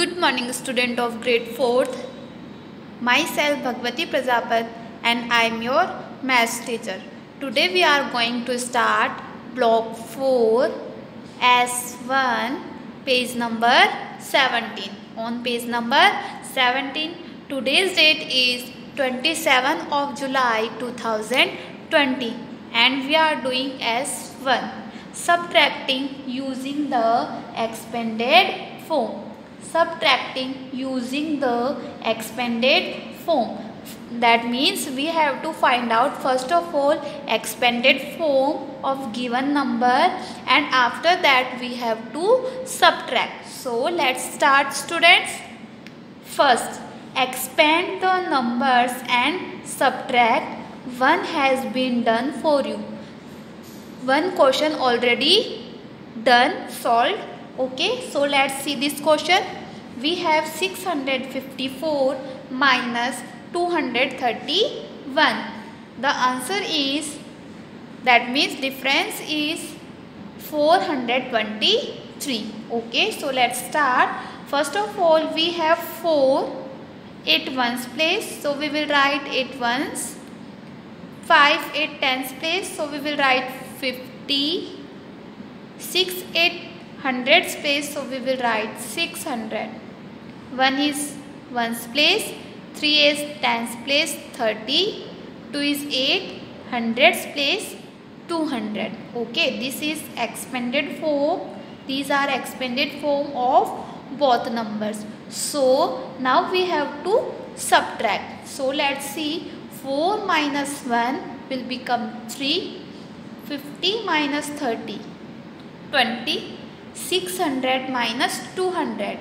Good morning, student of grade 4th. Myself Bhagwati Prajapat and I am your maths teacher. Today we are going to start block 4 S1 page number 17. On page number 17, today's date is 27th of July 2020 and we are doing S1, subtracting using the expanded form. Subtracting using the expanded form. That means we have to find out first of all expanded form of given number, and after that we have to subtract. So let's start, students. First, expand the numbers and subtract. One has been done for you. One question already done, solved. Okay, so let's see this question. We have 654 minus 231. The answer is, that means difference is 423. Okay, so let's start. First of all, we have 4 8 ones place, so we will write 8 ones. 5 8 tens place, so we will write 50. 6 8 hundreds place, so we will write 600. 1 is ones place, 3 is tens place, 30. 2 is 8 hundreds place, 200. Okay, this is expanded form. These are expanded form of both numbers. So now we have to subtract. So let's see. 4 minus 1 will become 3. 50 minus 30, 20. 600 minus 200.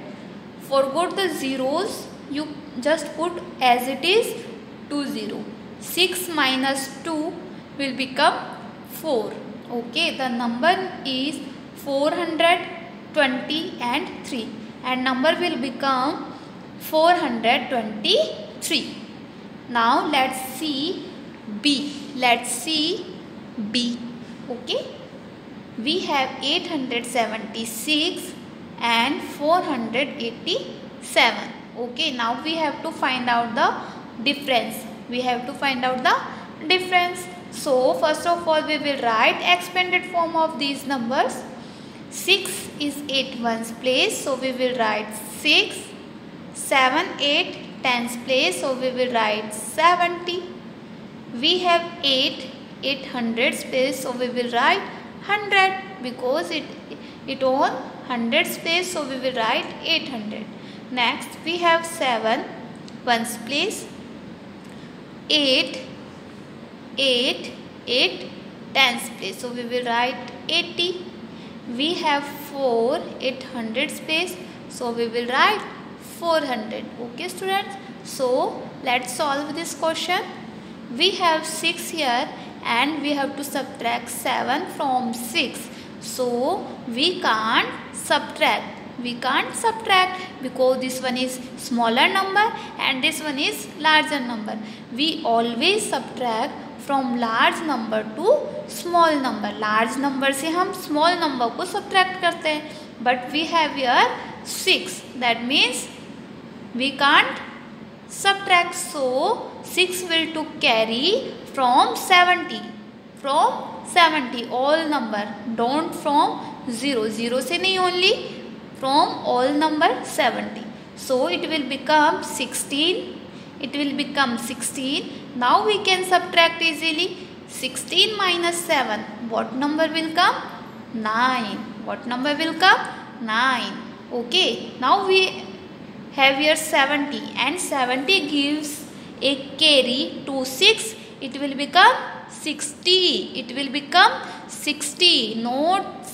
Forgot the zeros, you just put as it is 20. 6 minus 2 will become 4. Okay, the number is 420 and 3, and number will become 423. Now let's see B. Let's see B. Okay, we have 876 and 487. Okay, now we have to find out the difference. So first of all, we will write expanded form of these numbers. 6 is 8 ones place, so we will write 6. 7 8 tens place, so we will write 70. We have 8 hundreds place, so we will write 100 because it on 100 space, so we will write 800. Next we have 7 ones place, 8 tens place, so we will write 80. We have 4 800 space, so we will write 400. Okay, students, so let's solve this question. We have 6 here and we have to subtract 7 from 6. So we can't subtract. Because this one is smaller number and this one is larger number. We always subtract from large number to small number. Large number से हम small number को subtract करते हैं. But we have here 6. That means we can't subtract. So 6 will to carry from 70. All number, don't from 0 से नहीं, only from all number 70. So it will become 16. Now we can subtract easily. 16 minus 7, what number will come? 9. Okay, now we have here 70 and 70 gives a carry to 6. It will become 60. Not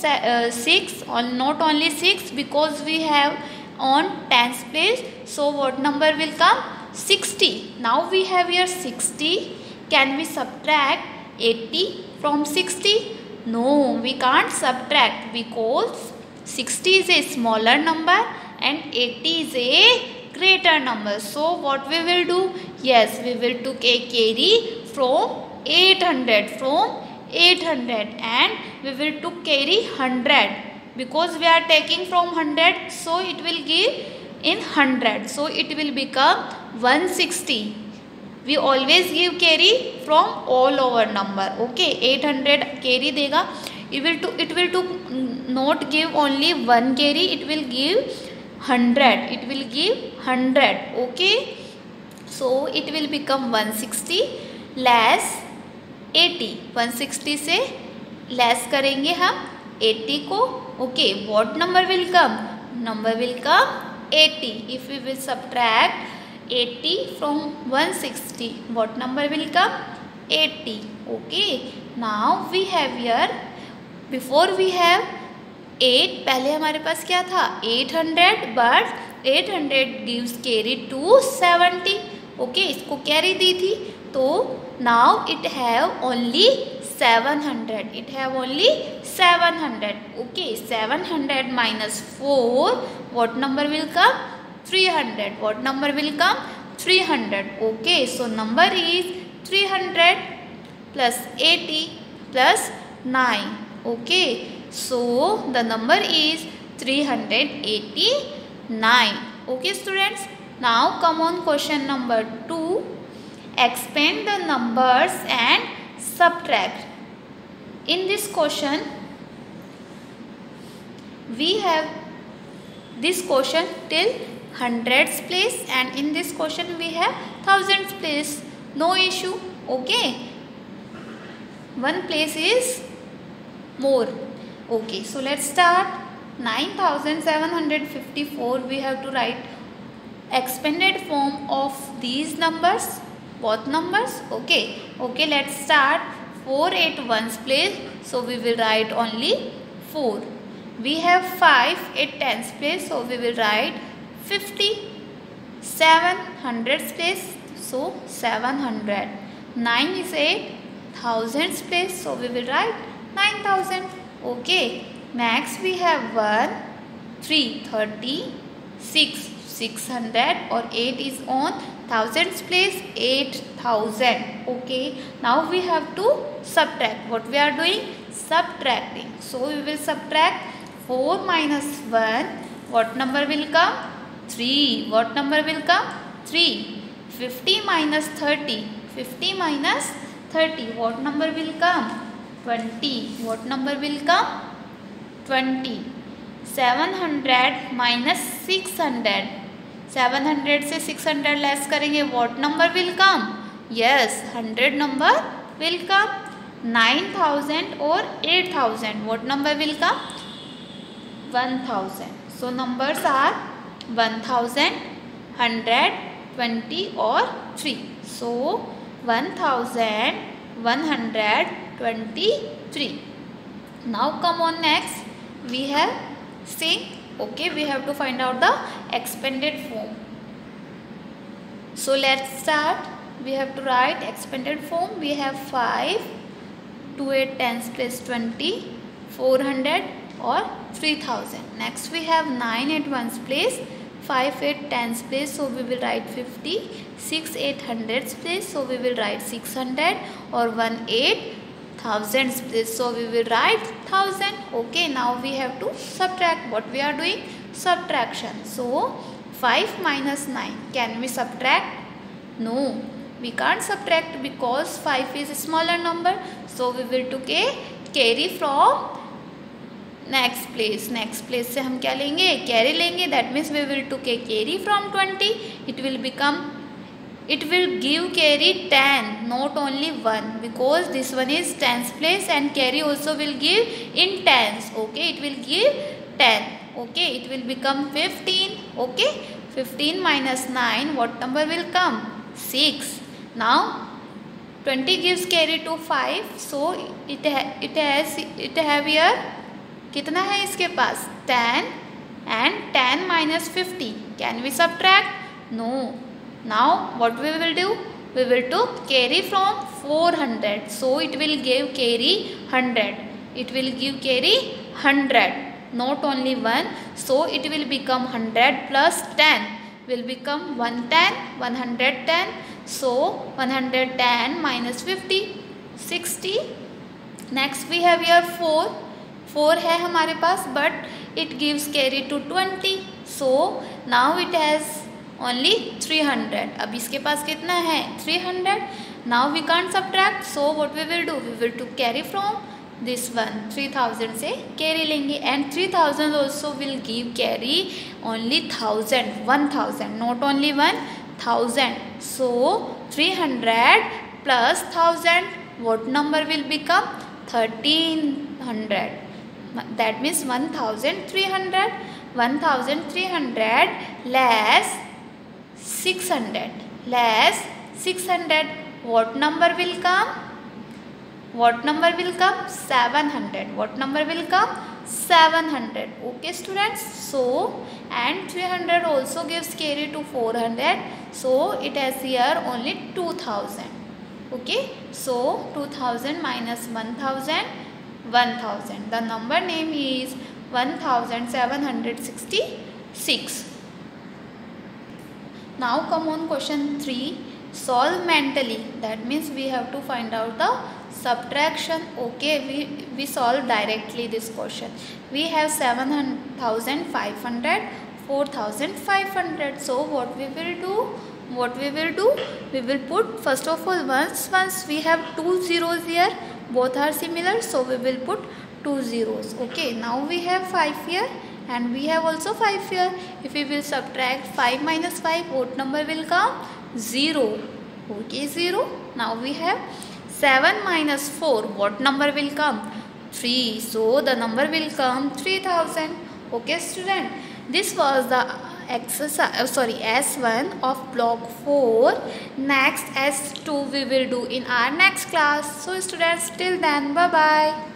6, or not only 6, because we have on tens place. So what number will come? 60. Now we have here 60. Can we subtract 80 from 60? No, we can't subtract because 60 is a smaller number and 80 is a greater number. So what we will do? Yes, we will take a carry from 800 and we will to carry 100 because we are taking from 100, so it will give in 100. So it will become 160. We always give carry from all over number. Okay, 800 carry देगा. It will not give only one carry. It will give 100. It will give 100. Okay, so it will become 160 less 80. 160 से less करेंगे हम 80 को. Okay, what number will come? Number will come 80. If we will subtract 80 from 160, what number will come? 80. Okay, now we have here, before we have 8, पहले हमारे पास क्या था 800, but 800 gives carry to 70. Okay, इसको carry दी थी, तो now it have only 700. It have only 700. Okay, 700 minus 4, what number will come? 300. What number will come? 300. Okay, so number is 300 plus 80 plus 9. Okay, so the number is 389. Okay students, now come on question number 2. Expand the numbers and subtract. In this question, we have this question till hundreds place, and in this question we have thousands place. No issue. Okay, one place is more. Okay, so let's start. 9754 we have to write expanded form of these numbers. Both numbers. Okay, let's start. 4 at ones place, so we will write only 4. We have 5 at tens place, so we will write 50. 7 hundreds place, so 700. 9 is at thousands place, so we will write 9000. Okay, next we have 1, 3, 30, 6, 600, or 8 is on thousands place, 8000. Okay, now we have to subtract. What we are doing? Subtracting. So we will subtract 4 minus 1. What number will come? 3. What number will come? 3. 50 minus 30. 50 minus 30. What number will come? 20. What number will come? 20. 700 minus 600. 700 से 600 less करेंगे. What number will come? Yes, 100 number will come. 9000 or 8000. What number will come? 1000. So numbers are 1000, 100, 20 or 3. So 1123. Now come on next. We have same. Okay, we have to find out the expanded form. So let's start. We have to write expanded form. We have 5, 2 at tens place 20, 400 or 3000. Next we have 9 at ones place, 5 at tens place, so we will write 50. 6 at hundreds place, so we will write 600, or 1 at thousands place, so we will write 1000. Okay, now we have to subtract. What we are doing? Subtraction. So 5 minus 9. Can we subtract? No, we can't subtract because 5 is a smaller number. So we will take a carry from next place. Next place से हम क्या लेंगे? Carry लेंगे. That means we will take a carry from 20. It will give carry 10, not only 1, because this one is tens place and carry also will give in tens. Okay, it will give 10. Okay, it will become 15. Okay, 15 minus 9, what number will come? 6. Now 20 gives carry to 5, so it have here कितना है इसके पास? 10, and 10 minus 50. Can we subtract? No. Now what we will do? We will take carry from 400. So it will give carry 100. It will give carry 100. Not only 1. So it will become 100 plus 10. Will become 110. 110. So 110 minus 50. 60. Next we have here 4. 4 है हमारे पास, but it gives carry to 20. So now it has only 300. अब इसके पास कितना है 300. now we can't subtract, so what we will do, we will to carry from this one. 3000 से carry लेंगे, and 3000 also will give carry only 1000, not only 1000. so 300 plus 1000, what number will become 1300. that means 1300. 1300 less 600, what number will come? 700. what number will come? 700. okay students, so and 300 also gives carry to 400, so it has here only 2000. okay, so 2000 minus 1000, the number name is 1766. now come on question 3. solve mentally. that means we have to find out the subtraction. okay, we solve directly this question. we have 7500, 4500. so what we will do, we will put first of all once we have two zeros here, both are similar, so we will put two zeros. okay, now we have 5 here and we have also 5 here. if we will subtract 5 minus 5, what number will come? 0. okay, 0. now we have 7 minus 4, what number will come? 3. so the number will come 3000. okay student, this was the exercise S1 of block 4. next S2 we will do in our next class. so students, till then, bye bye.